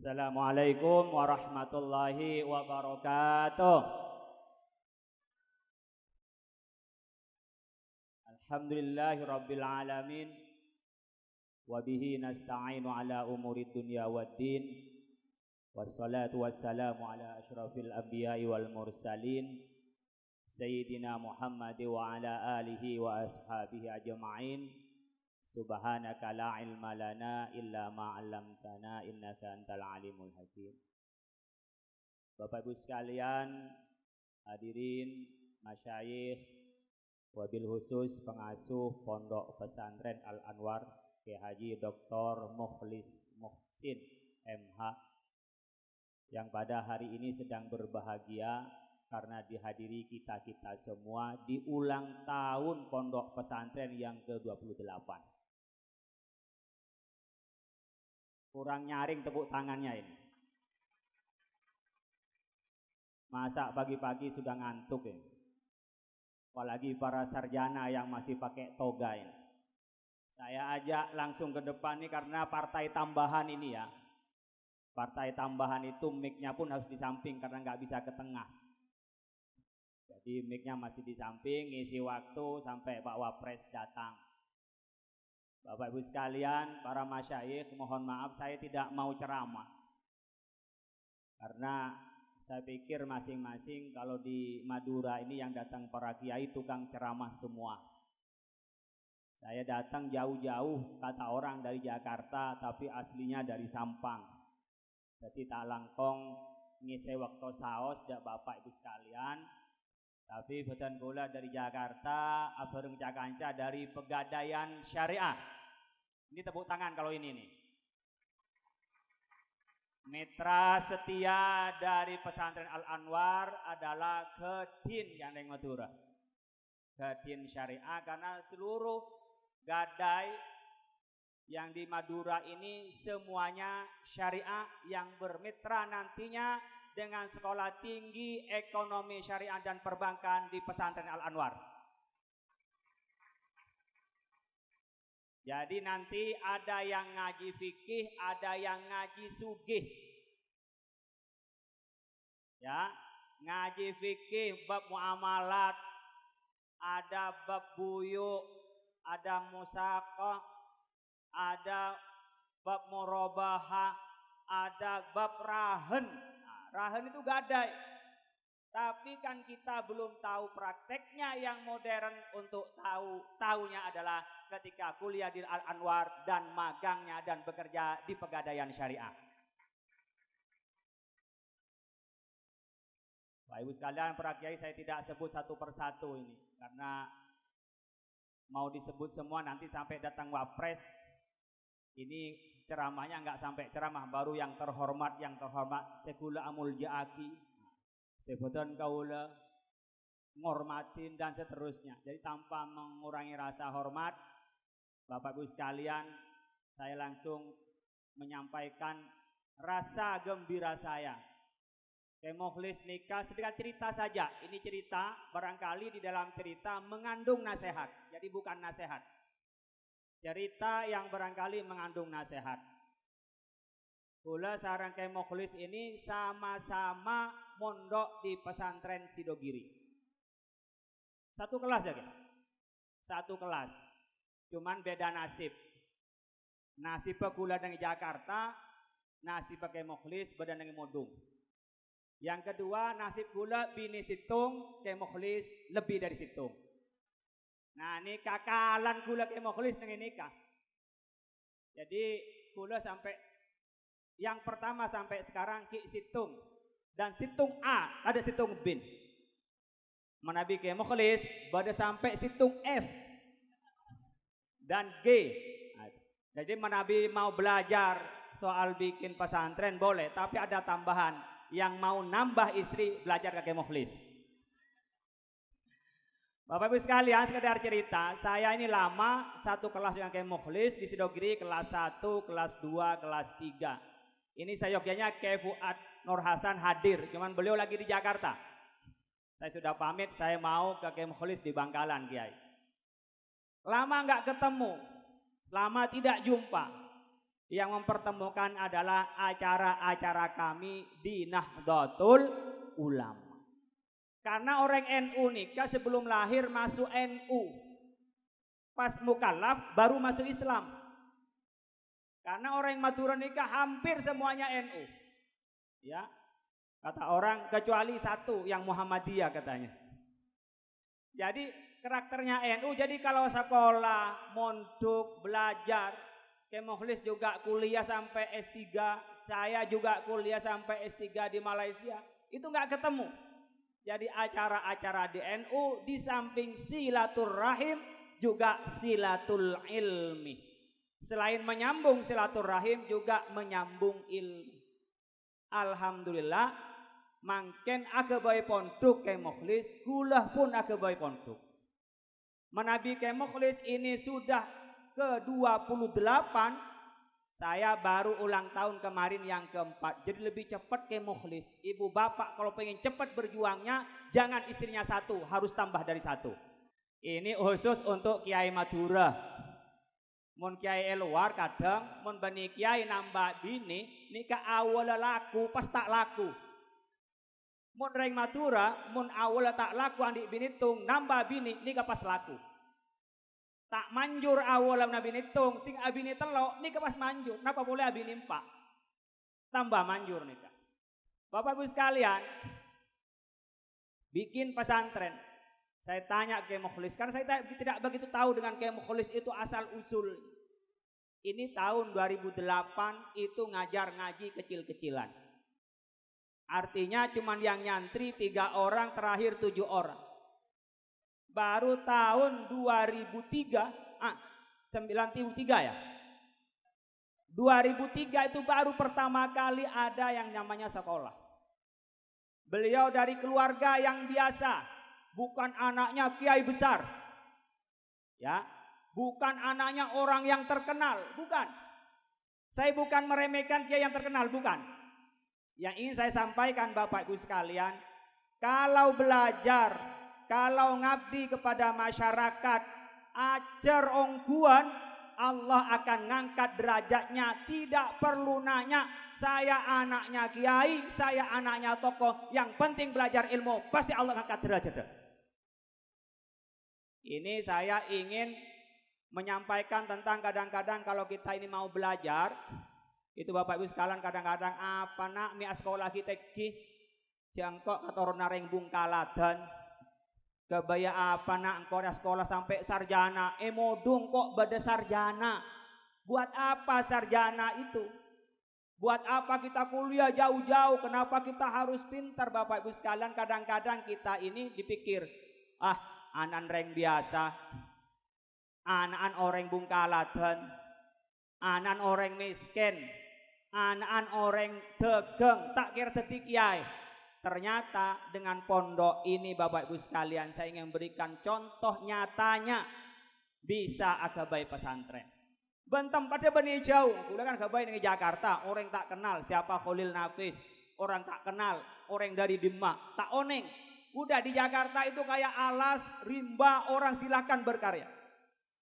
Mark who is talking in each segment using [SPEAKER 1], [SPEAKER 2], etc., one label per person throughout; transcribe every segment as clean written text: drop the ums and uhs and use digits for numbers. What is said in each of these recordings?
[SPEAKER 1] Assalamualaikum warahmatullahi wabarakatuh. Alhamdulillahi rabbil alamin. Wabihi nasta'inu ala umuri dunya waddin. Wassalatu wassalamu ala ashrafil anbiya'i wal mursalin Sayyidina Muhammad wa ala alihi wa ashabihi ajma'in. Subhanaka la ilma lana illa ma 'allamtana innaka antal alimul hakim. Bapak Ibu sekalian, hadirin, masyayikh, wabil khusus pengasuh Pondok Pesantren Al-Anwar Kiai Haji Dr. Mukhlis Muhsin MH yang pada hari ini sedang berbahagia karena dihadiri kita-kita semua di ulang tahun Pondok Pesantren yang ke-28. Kurang nyaring tepuk tangannya ini. Masa pagi-pagi sudah ngantuk ini. Apalagi para sarjana yang masih pakai toga ini. Saya ajak langsung ke depan nih karena partai tambahan ini ya. Partai tambahan itu mic-nya pun harus di samping karena nggak bisa ke tengah. Jadi mic-nya masih di samping, ngisi waktu sampai Pak Wapres datang. Bapak Ibu sekalian, para masyayikh, mohon maaf saya tidak mau ceramah. Karena saya pikir masing-masing kalau di Madura ini yang datang para kiai tukang ceramah semua. Saya datang jauh-jauh, kata orang dari Jakarta, tapi aslinya dari Sampang. Jadi tak langkong ngisi waktu saos dak Bapak Ibu sekalian. Tapi beton gula dari Jakarta, abareng cakanca dari Pegadaian Syariah. Ini tepuk tangan kalau ini nih. Mitra setia dari Pesantren Al-Anwar adalah Kedin yang neng Madura. Kedin Syariah karena seluruh gadai yang di Madura ini semuanya syariah yang bermitra nantinya dengan Sekolah Tinggi Ekonomi Syariah dan Perbankan di Pesantren Al-Anwar. Jadi nanti ada yang ngaji fikih, ada yang ngaji sugih. Ya, ngaji fikih bab muamalat, ada bab buyuk, ada musaqah, ada bab murabahah, ada bab rahen. Nah, rahen itu gadai. Tapi kan kita belum tahu prakteknya yang modern. Untuk tahunya adalah ketika kuliah di Al-Anwar dan magangnya dan bekerja di Pegadaian Syariah. Bapak Ibu sekalian, para kiai saya tidak sebut satu persatu ini karena mau disebut semua nanti sampai datang Wapres. Ini ceramahnya nggak sampai ceramah, baru yang terhormat Sekula Amul Jaaki, sebutan kaula ngormatin dan seterusnya. Jadi tanpa mengurangi rasa hormat, Bapak Ibu sekalian, saya langsung menyampaikan rasa gembira saya. Kiai Mukhlis nikah, sedikit cerita saja. Ini cerita, barangkali di dalam cerita mengandung nasihat. Jadi bukan nasihat. Cerita yang barangkali mengandung nasihat. Kula sareng Kiai Mukhlis ini sama-sama mondok di pesantren Sidogiri. Satu kelas ya, satu kelas. Cuman beda nasib. Nasib kula dengan Jakarta, nasib Kiai Mukhlis beda dengan Modung. Yang kedua, nasib kula bini Situng, Kiai Mukhlis lebih dari Situng. Nah, ini kakalan kula Kiai Mukhlis dengan nikah. Jadi kula sampai yang pertama sampai sekarang Ki Situng dan Situng A, ada Situng Bin. Menabi Kiai Mukhlis pada sampai Situng F dan G. Jadi menabi mau belajar soal bikin pesantren boleh, tapi ada tambahan yang mau nambah istri belajar ke Kiai Mukhlis. Bapak Ibu sekalian, sekedar cerita, saya ini lama satu kelas dengan Kiai Mukhlis di Sidogiri, kelas 1, kelas 2, kelas 3. Ini seyogyanya Kiai Fuad Nur Hasan hadir, cuman beliau lagi di Jakarta. Saya sudah pamit, saya mau ke Kiai Mukhlis di Bangkalan, Kiai. Lama nggak ketemu, lama tidak jumpa. Yang mempertemukan adalah acara-acara kami di Nahdlatul Ulama. Karena orang NU nikah sebelum lahir masuk NU. Pas mukallaf baru masuk Islam. Karena orang yang Madura nikah hampir semuanya NU. Ya. Kata orang kecuali satu yang Muhammadiyah katanya. Jadi karakternya NU, jadi kalau sekolah, mondok, belajar, Mukhlis juga kuliah sampai S3, saya juga kuliah sampai S3 di Malaysia, itu nggak ketemu. Jadi acara-acara di NU di samping silaturahim juga silatul ilmi. Selain menyambung silaturahim juga menyambung ilmu. Alhamdulillah, mangken agabai pondok Mukhlis, gulah pun agabai pondok. Menabi Mukhlis ini sudah ke-28, saya baru ulang tahun kemarin yang keempat. Jadi lebih cepat Mukhlis. Ibu bapak kalau pengen cepat berjuangnya, jangan istrinya satu, harus tambah dari satu. Ini khusus untuk Kiai Madura. Mun Kiai luar kadang, mun bani Kiai nambah bini, nikah awal laku, pas tak laku. Mun reng Madura, mun awal tak laku andi bini tung, nambah bini, nikah pas laku. Tak manjur awal nabi nitung, ting abini telok, nikah pas manjur. Napa boleh abini empat? Tambah manjur nikah. Bapak Ibu sekalian, bikin pesantren. Saya tanya ke Mukhlis, karena saya tidak begitu tahu dengan ke Mukhlis itu asal usul. Ini tahun 2008 itu ngajar ngaji kecil-kecilan. Artinya cuman yang nyantri 3 orang, terakhir 7 orang. Baru tahun 2003, 93 ya. 2003 itu baru pertama kali ada yang namanya sekolah. Beliau dari keluarga yang biasa, bukan anaknya kiai besar. Ya, bukan anaknya orang yang terkenal, bukan. Saya bukan meremehkan kiai yang terkenal, bukan. Yang ingin saya sampaikan Bapak Ibu sekalian, kalau belajar, kalau ngabdi kepada masyarakat, ajar ongguan, Allah akan ngangkat derajatnya. Tidak perlu nanya, saya anaknya kiai, saya anaknya tokoh, yang penting belajar ilmu, pasti Allah ngangkat derajat. Ini saya ingin menyampaikan tentang kadang-kadang kalau kita ini mau belajar, itu Bapak Ibu sekalian kadang-kadang apa nak mi sekolah kita ki jangkok kator nareng bungkaladan. Kebaya apa nak engkau sekolah sampai sarjana, modung kok beda sarjana. Buat apa sarjana itu? Buat apa kita kuliah jauh-jauh? Kenapa kita harus pintar Bapak Ibu sekalian? Kadang-kadang kita ini dipikir, anan reng biasa, anan orang bungkaladan, anan orang miskin, anan orang degeng, tak kira detik kiai. Ternyata dengan pondok ini Bapak Ibu sekalian, saya ingin berikan contoh nyatanya bisa agabai pesantren. Bentem pada benih jauh, udah kan agabai di Jakarta, orang tak kenal siapa Khalil Nafis, orang tak kenal, orang dari Demak, tak oneng. Udah di Jakarta itu kayak alas, rimba, orang silahkan berkarya.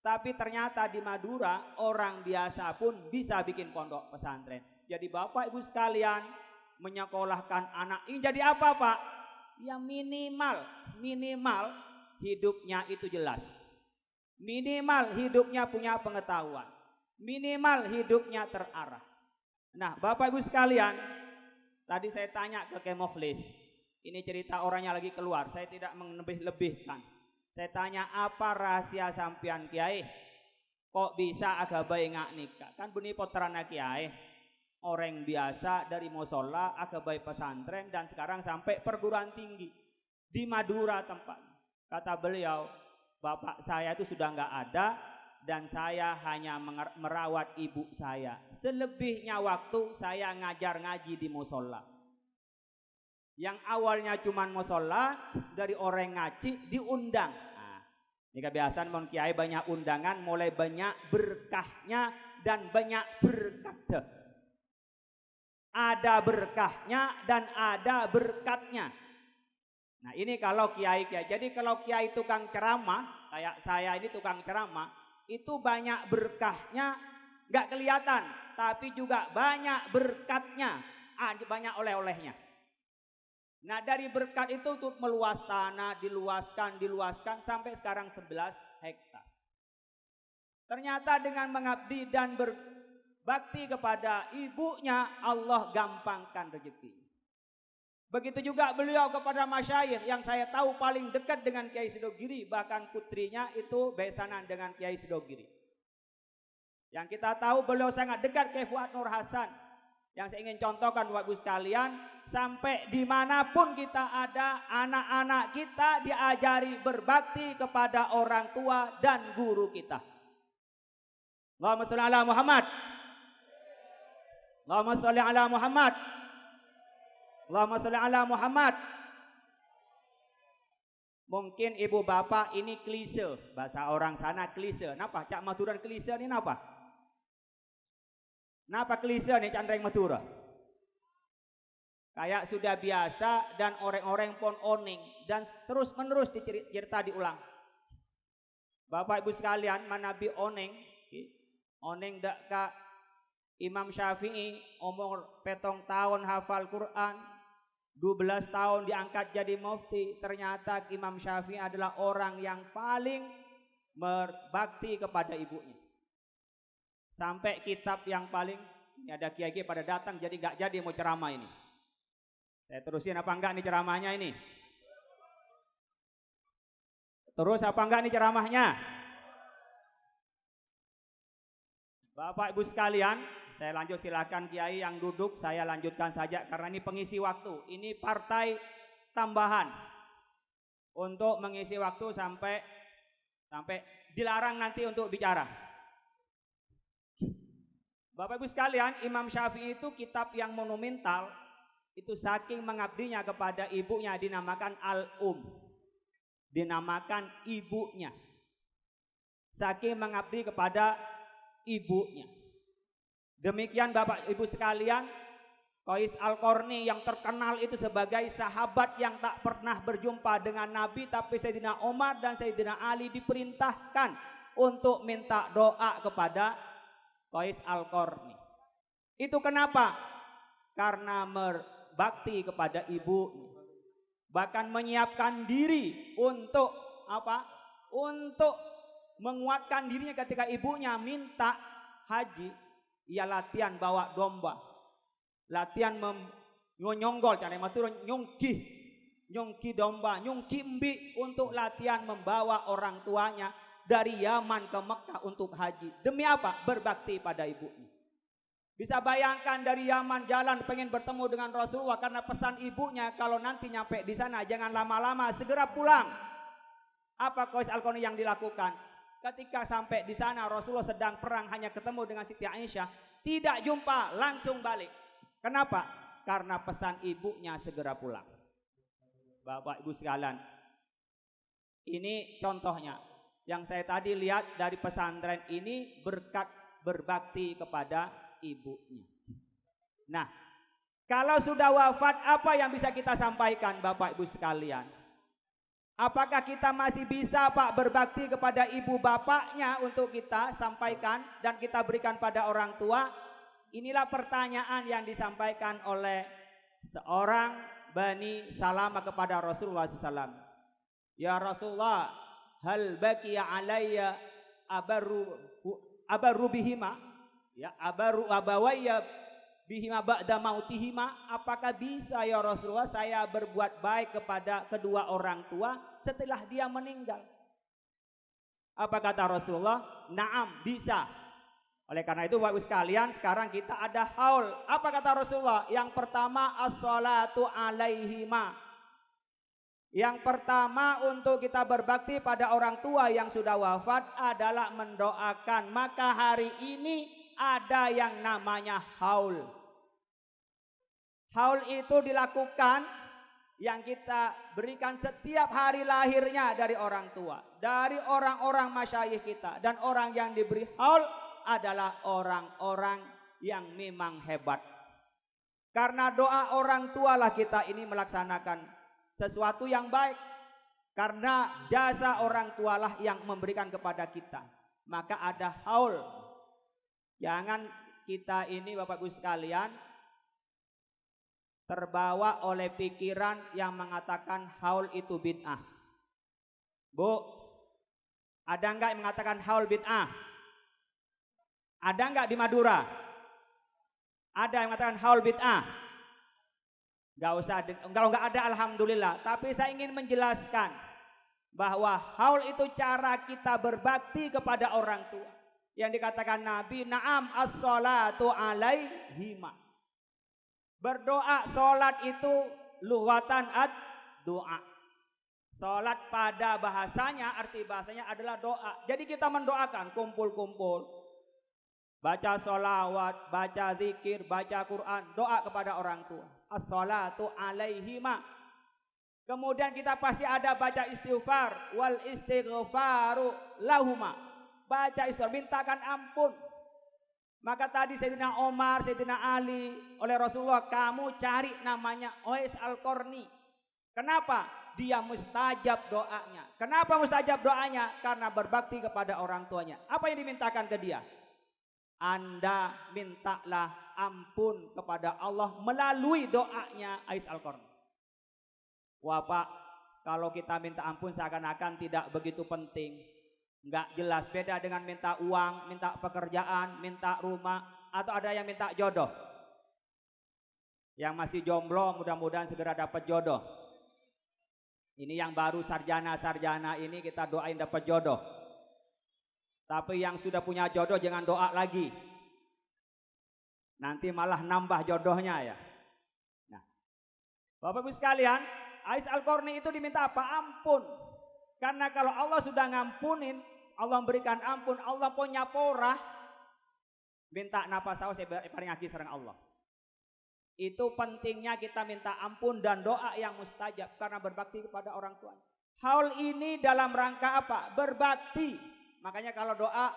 [SPEAKER 1] Tapi ternyata di Madura orang biasa pun bisa bikin pondok pesantren. Jadi Bapak Ibu sekalian, menyekolahkan anak ini jadi apa Pak? Ya minimal hidupnya itu jelas. Minimal hidupnya punya pengetahuan. Minimal hidupnya terarah. Nah Bapak Ibu sekalian, tadi saya tanya ke Mukhlis, ini cerita orangnya lagi keluar, saya tidak melebih-lebihkan. Saya tanya apa rahasia sampian kiai? Kok bisa agabai ngak nikah? Kan beni potrana kiai. Orang biasa dari musola, agabai pesantren, dan sekarang sampai perguruan tinggi di Madura tempat. Kata beliau, bapak saya itu sudah nggak ada dan saya hanya merawat ibu saya. Selebihnya waktu saya ngajar ngaji di musola. Yang awalnya cuma musola, dari orang ngaji diundang. Nah, ini kebiasaan mon kiai banyak undangan, mulai banyak berkahnya dan banyak berkatnya. Ada berkahnya dan ada berkatnya. Nah ini kalau kiai-kiai. Jadi kalau kiai tukang ceramah, kayak saya ini tukang ceramah, itu banyak berkahnya, gak kelihatan. tapi juga banyak berkatnya, banyak oleh-olehnya. Nah dari berkat itu untuk meluas tanah, diluaskan sampai sekarang 11 hektar. Ternyata dengan mengabdi dan berbakti kepada ibunya, Allah gampangkan rezeki. Begitu juga beliau kepada masyayikh yang saya tahu paling dekat dengan Kiai Sidogiri, bahkan putrinya itu besanan dengan Kiai Sidogiri. Yang kita tahu beliau sangat dekat Kiai Fuad Nur Hasan. Yang saya ingin contohkan Bapak Ibu sekalian, sampai dimanapun kita ada, anak-anak kita diajari berbakti kepada orang tua dan guru kita. Allahumma sholli ala Muhammad. Allahumma sholli ala Muhammad. Allahumma sholli ala Muhammad. Mungkin ibu bapak ini klise, bahasa orang sana klise. Napa Cak Maturan klise ini napa? Napa klise nih Candreng Matura? Kayak sudah biasa dan orang-orang pun oning dan terus menerus dicerita diulang. Bapak Ibu sekalian, manabi oneng dak ka Imam Syafi'i umur 7 tahun hafal Quran, 12 tahun diangkat jadi mufti. Ternyata Imam Syafi'i adalah orang yang paling berbakti kepada ibunya. Sampai kitab yang paling, ini ada kiai-kiai pada datang jadi gak jadi mau ceramah ini. Saya terusin apa enggak nih ceramahnya ini? Terus apa enggak nih ceramahnya? Bapak Ibu sekalian, saya lanjut, silakan kiai yang duduk, saya lanjutkan saja karena ini pengisi waktu. Ini partai tambahan untuk mengisi waktu sampai dilarang nanti untuk bicara. Bapak Ibu sekalian, Imam Syafi'i itu kitab yang monumental, itu saking mengabdinya kepada ibunya dinamakan Al-Um. Dinamakan ibunya. Saking mengabdi kepada ibunya. Demikian Bapak Ibu sekalian, Qais Al-Qarni yang terkenal itu sebagai sahabat yang tak pernah berjumpa dengan Nabi, tapi Sayyidina Umar dan Sayyidina Ali diperintahkan untuk minta doa kepada Qais Al-Qarni. Itu kenapa? Karena berbakti kepada ibu, bahkan menyiapkan diri untuk apa? Untuk menguatkan dirinya ketika ibunya minta haji. Ia latihan bawa domba, latihan nyonggol, cara matur nyongki domba, nyongki mbi untuk latihan membawa orang tuanya dari Yaman ke Mekah untuk haji. Demi apa? Berbakti pada ibunya. Bisa bayangkan dari Yaman jalan pengen bertemu dengan Rasulullah karena pesan ibunya kalau nanti nyampe di sana jangan lama-lama, segera pulang. Apa Qais Al-Qarni yang dilakukan? Ketika sampai di sana Rasulullah sedang perang, hanya ketemu dengan Siti Aisyah, tidak jumpa, langsung balik. Kenapa? Karena pesan ibunya segera pulang. Bapak Ibu sekalian, ini contohnya. Yang saya tadi lihat dari pesantren ini berkat berbakti kepada ibunya. Nah, kalau sudah wafat apa yang bisa kita sampaikan Bapak Ibu sekalian? Apakah kita masih bisa Pak berbakti kepada ibu bapaknya untuk kita sampaikan dan kita berikan pada orang tua? Inilah pertanyaan yang disampaikan oleh seorang Bani Salamah kepada Rasulullah SAW. Ya Rasulullah, hal baqiya alayya abaru bihima, ya abaru abawayya bihima ba'da mautihima. Apakah bisa ya Rasulullah saya berbuat baik kepada kedua orang tua setelah dia meninggal? Apa kata Rasulullah? Naam, bisa. Oleh karena itu Bapak Ibu sekalian, sekarang kita ada haul. Apa kata Rasulullah? Yang pertama as-salatu alaihima. Yang pertama untuk kita berbakti pada orang tua yang sudah wafat adalah mendoakan. Maka hari ini ada yang namanya haul. Haul itu dilakukan yang kita berikan setiap hari lahirnya dari orang tua, dari orang-orang masyayikh kita, dan orang yang diberi haul adalah orang-orang yang memang hebat. Karena doa orang tualah kita ini melaksanakan sesuatu yang baik. Karena jasa orang tualah yang memberikan kepada kita. Maka ada haul. Jangan kita ini Bapak Ibu sekalian terbawa oleh pikiran yang mengatakan haul itu bid'ah. Bu, ada enggak yang mengatakan haul bid'ah? Ada enggak di Madura? Ada yang mengatakan haul bid'ah? Enggak usah, kalau enggak ada alhamdulillah. Tapi saya ingin menjelaskan bahwa haul itu cara kita berbakti kepada orang tua. Yang dikatakan Nabi, na'am as-salatu alaihima. Berdoa, salat itu lughatan ad-doa. Salat pada bahasanya, arti bahasanya adalah doa. Jadi kita mendoakan, kumpul-kumpul, baca sholawat, baca zikir, baca Quran, doa kepada orang tua. As-salatu alaihima. Kemudian kita pasti ada baca istighfar, wal istighfaru lahuma. Baca istighfar, mintakan ampun. Maka tadi Sayyidina Omar, Sayyidina Ali oleh Rasulullah, kamu cari namanya Uwais Al-Qarni. Kenapa? Dia mustajab doanya. Kenapa mustajab doanya? Karena berbakti kepada orang tuanya. Apa yang dimintakan ke dia? Anda mintalah ampun kepada Allah melalui doanya Uwais Al-Qarni. Wah Pak, kalau kita minta ampun seakan-akan tidak begitu penting. Enggak jelas, beda dengan minta uang, minta pekerjaan, minta rumah, atau ada yang minta jodoh. Yang masih jomblo mudah-mudahan segera dapat jodoh. Ini yang baru sarjana-sarjana ini kita doain dapat jodoh. Tapi yang sudah punya jodoh jangan doa lagi. Nanti malah nambah jodohnya ya. Nah, Bapak Ibu sekalian, Uwais Al-Qarni itu diminta apa? Ampun. Karena kalau Allah sudah ngampunin, Allah memberikan ampun, Allah punya porah, minta napa saus paling aki serang Allah. Itu pentingnya kita minta ampun dan doa yang mustajab karena berbakti kepada orang tua. Haul ini dalam rangka apa? Berbakti. Makanya kalau doa,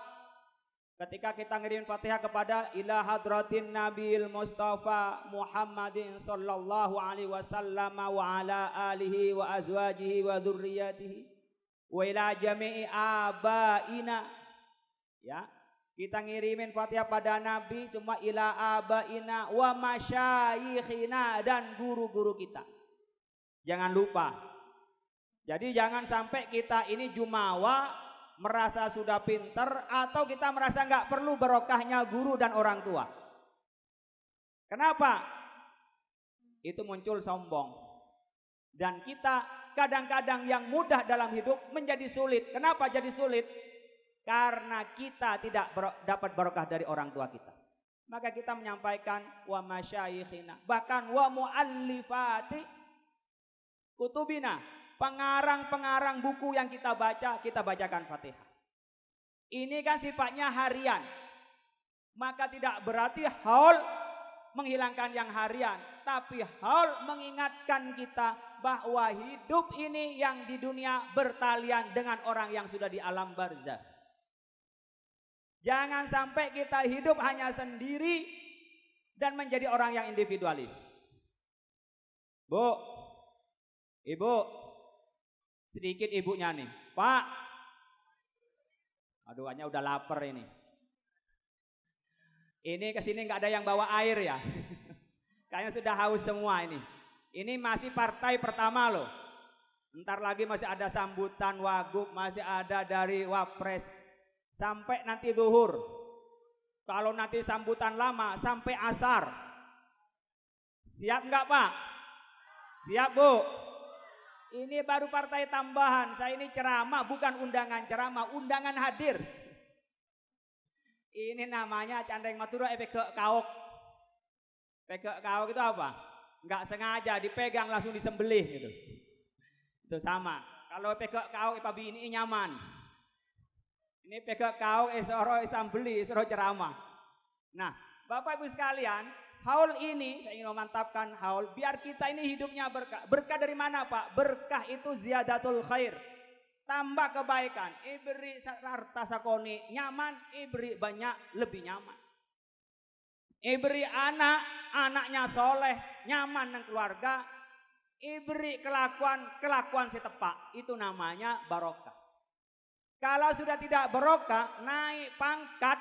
[SPEAKER 1] ketika kita ngirim Fatihah kepada ila hadratin Nabil Mustafa Muhammadin sallallahu alaihi wasallam wa ala alihi wa azwajihi wa dzurriyyatihi wa ila jami'i abaina, ya, kita ngirimin Fatihah pada Nabi semua ila abaina wa masyayikhina dan guru-guru kita. Jangan lupa. Jadi jangan sampai kita ini jumawa merasa sudah pinter atau kita merasa nggak perlu barokahnya guru dan orang tua. Kenapa? Itu muncul sombong. Dan kita kadang-kadang yang mudah dalam hidup menjadi sulit. Kenapa jadi sulit? Karena kita tidak dapat barokah dari orang tua kita. Maka kita menyampaikan wa masyayikhina, bahkan wa muallifati kutubina, pengarang-pengarang buku yang kita baca, kita bacakan Fatihah. Ini kan sifatnya harian. Maka tidak berarti haul menghilangkan yang harian, tapi haul mengingatkan kita bahwa hidup ini yang di dunia bertalian dengan orang yang sudah di alam barzakh. Jangan sampai kita hidup hanya sendiri dan menjadi orang yang individualis. Bu, ibu, sedikit ibunya nih, Pak. Aduh, hanya udah lapar ini. Ini kesini nggak ada yang bawa air ya. Kayaknya sudah haus semua ini. Ini masih partai pertama loh. Ntar lagi masih ada sambutan wagub, masih ada dari wapres. Sampai nanti zuhur. Kalau nanti sambutan lama sampai asar. Siap nggak Pak? Siap Bu? Ini baru partai tambahan. Saya ini ceramah, bukan undangan ceramah, undangan hadir. Ini namanya Candeng Madura pegek kaok. Pegek kaok itu apa? Enggak sengaja dipegang langsung disembelih gitu. Itu sama. Kalau pegek kaok ipabi ini nyaman. Ini pegek kaok esoro sambeli, esoro ceramah. Nah, Bapak Ibu sekalian, haul ini saya ingin memantapkan haul biar kita ini hidupnya berkah. Berkah dari mana Pak? Berkah itu ziyadatul khair. Tambah kebaikan, ibri sarta sakoni nyaman, ibri banyak lebih nyaman. Ibri anak, anaknya soleh, nyaman dengan keluarga. Ibri kelakuan si tepak, itu namanya barokah. Kalau sudah tidak barokah, naik pangkat,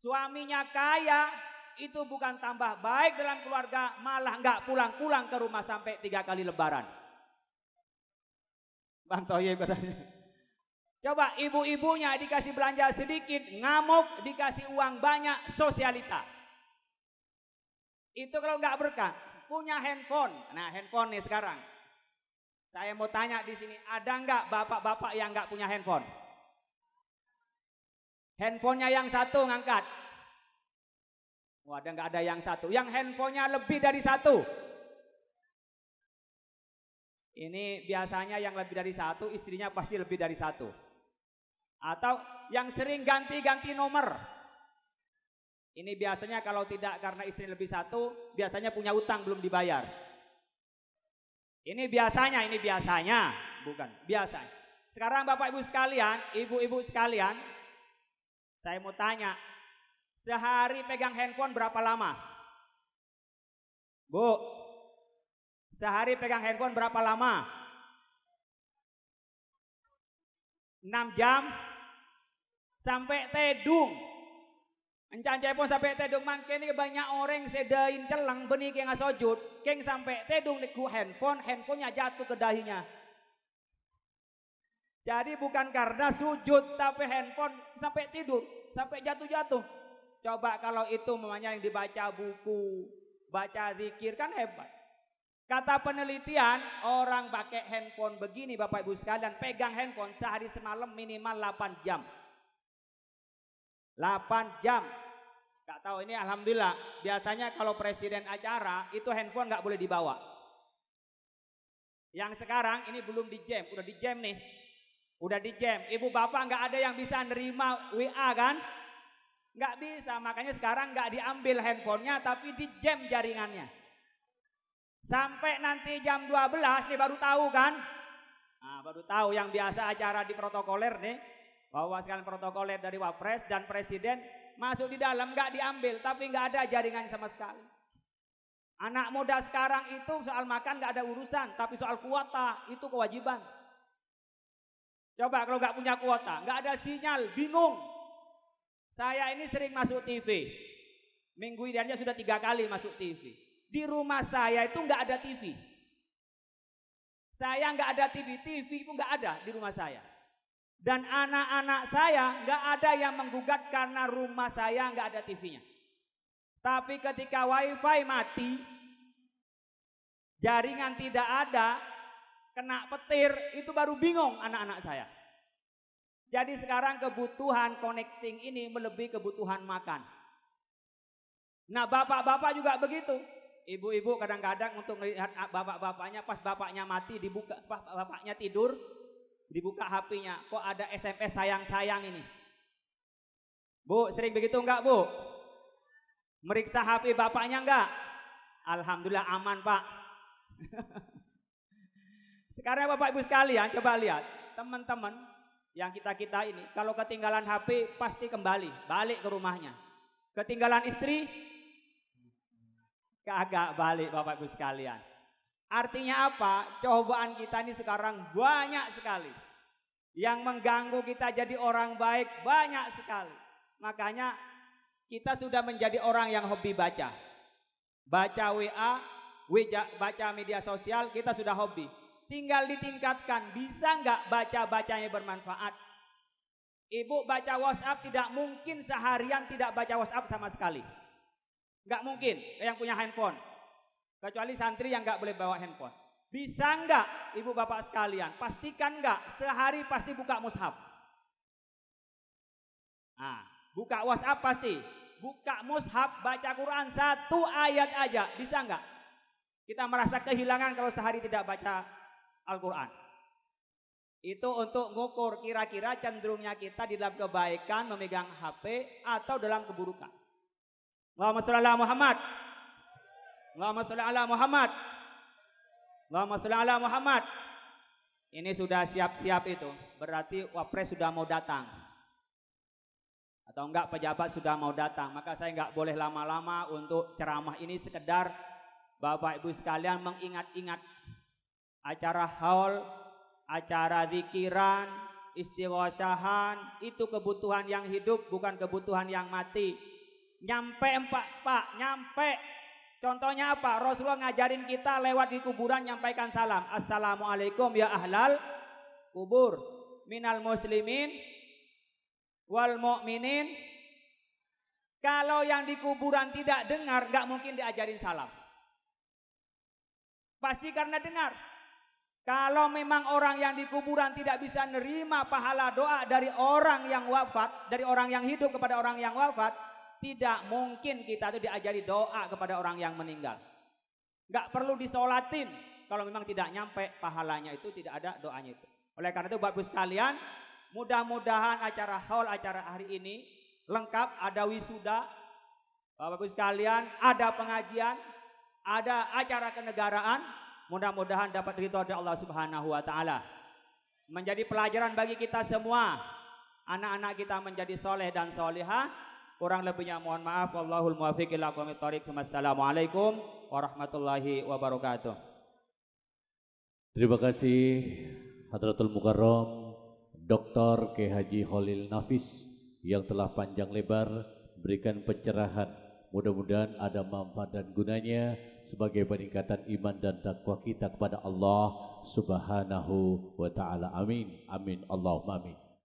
[SPEAKER 1] Suaminya kaya, itu bukan tambah baik dalam keluarga, malah nggak pulang-pulang ke rumah sampai 3 kali lebaran. Bang Toyib katanya. Coba ibu-ibunya dikasih belanja sedikit, ngamuk, dikasih uang banyak, sosialita. Itu kalau nggak berkah. Punya handphone. Nah, handphone nih sekarang. Saya mau tanya di sini, ada nggak bapak-bapak yang nggak punya handphone? Handphonenya yang satu ngangkat. Wadah, nggak ada yang satu. Yang handphonenya lebih dari satu. Ini biasanya yang lebih dari satu, istrinya pasti lebih dari satu. Atau yang sering ganti-ganti nomor. Ini biasanya kalau tidak karena istri lebih satu, biasanya punya utang belum dibayar. Ini biasanya, bukan biasanya. Sekarang Bapak Ibu sekalian, ibu-ibu sekalian, saya mau tanya, sehari pegang handphone berapa lama? Bu, sehari pegang handphone berapa lama? 6 jam? Sampai tedung. Encan cepon sampai tedung mangke ini banyak orang sedain celang benih yang ngasojud. Keng sampai tedung niku handphonenya jatuh ke dahinya. Jadi bukan karena sujud tapi handphone sampai tidur, sampai jatuh-jatuh. Coba kalau itu namanya yang dibaca buku, baca zikir kan hebat. Kata penelitian, orang pakai handphone begini Bapak Ibu sekalian, pegang handphone sehari semalam minimal 8 jam. 8 jam. Gak tahu ini alhamdulillah. Biasanya kalau presiden acara itu handphone gak boleh dibawa. Yang sekarang ini belum di jam, udah di jam nih. Udah di jam. Ibu bapak gak ada yang bisa nerima WA kan? Gak bisa, makanya sekarang gak diambil handphonenya tapi di jam jaringannya. Sampai nanti jam 12 nih baru tahu kan? Nah, baru tahu yang biasa acara di protokoler nih. Bahwa sekalian protokoler dari Wapres dan Presiden masuk di dalam nggak diambil, tapi nggak ada jaringan sama sekali. Anak muda sekarang itu soal makan nggak ada urusan, tapi soal kuota itu kewajiban. Coba kalau nggak punya kuota, nggak ada sinyal, bingung. Saya ini sering masuk TV, minggu ini aja sudah 3 kali masuk TV. Di rumah saya itu nggak ada TV. Saya nggak ada TV, TV itu nggak ada di rumah saya. Dan anak-anak saya nggak ada yang menggugat karena rumah saya nggak ada TV-nya. Tapi ketika wifi mati, jaringan tidak ada, kena petir, itu baru bingung anak-anak saya. Jadi sekarang kebutuhan connecting ini melebihi kebutuhan makan. Nah bapak-bapak juga begitu. Ibu-ibu kadang-kadang untuk melihat bapak-bapaknya, pas bapaknya mati dibuka, pas bapaknya tidur, dibuka HP-nya, kok ada SMS sayang-sayang ini. Bu, sering begitu enggak Bu? Meriksa HP bapaknya enggak? Alhamdulillah aman Pak. Sekarang Bapak Ibu sekalian, coba lihat, teman-teman yang kita-kita ini, kalau ketinggalan HP pasti kembali, balik ke rumahnya. Ketinggalan istri, kagak balik Bapak Ibu sekalian. Artinya apa? Cobaan kita ini sekarang banyak sekali. Yang mengganggu kita jadi orang baik banyak sekali. Makanya kita sudah menjadi orang yang hobi baca. Baca WA, baca media sosial, kita sudah hobi. Tinggal ditingkatkan, bisa nggak baca-bacanya bermanfaat? Ibu baca WhatsApp tidak mungkin seharian tidak baca WhatsApp sama sekali. Nggak mungkin yang punya handphone. Kecuali santri yang nggak boleh bawa handphone. Bisa nggak ibu bapak sekalian? Pastikan nggak sehari pasti buka mushaf. Nah, buka WhatsApp pasti. Buka mushaf baca Quran 1 ayat aja. Bisa nggak? Kita merasa kehilangan kalau sehari tidak baca Al-Quran. Itu untuk ngukur kira-kira cenderungnya kita di dalam kebaikan memegang HP atau dalam keburukan. Allahumma sholli ala Muhammad. Allahumma sholli ala Muhammad. Allahumma sholli ala Muhammad. Ini sudah siap-siap itu. Berarti Wapres sudah mau datang. Atau enggak pejabat sudah mau datang. Maka saya enggak boleh lama-lama untuk ceramah ini, sekedar Bapak Ibu sekalian mengingat-ingat acara haul, acara zikiran, istighosahan, itu kebutuhan yang hidup bukan kebutuhan yang mati. Nyampe Pak, nyampe. Contohnya apa? Rasulullah ngajarin kita lewat di kuburan nyampaikan salam. Assalamualaikum ya ahlal kubur minal muslimin wal mu'minin. Kalau yang di kuburan tidak dengar, gak mungkin diajarin salam. Pasti karena dengar. Kalau memang orang yang di kuburan tidak bisa nerima pahala doa dari orang yang wafat, dari orang yang hidup kepada orang yang wafat, tidak mungkin kita itu diajari doa kepada orang yang meninggal. Gak perlu disolatin. Kalau memang tidak nyampe pahalanya itu, tidak ada doanya itu. Oleh karena itu Bapak Ibu sekalian, mudah-mudahan acara haul acara hari ini lengkap, ada wisuda, Bapak Ibu sekalian, ada pengajian, ada acara kenegaraan. Mudah-mudahan dapat ridho dari Allah Subhanahu wa taala. Menjadi pelajaran bagi kita semua. Anak-anak kita menjadi soleh dan solehah. Kurang lebihnya mohon maaf. Wallahul muwaffiq ila aqwamit thoriq. Wassalamualaikum warahmatullahi wabarakatuh.
[SPEAKER 2] Terima kasih Hadratul Mukarram Dr. K. Haji Khalil Nafis yang telah panjang lebar berikan pencerahan. Mudah-mudahan ada manfaat dan gunanya sebagai peningkatan iman dan takwa kita kepada Allah Subhanahu wa taala. Amin. Amin. Allahumma amin.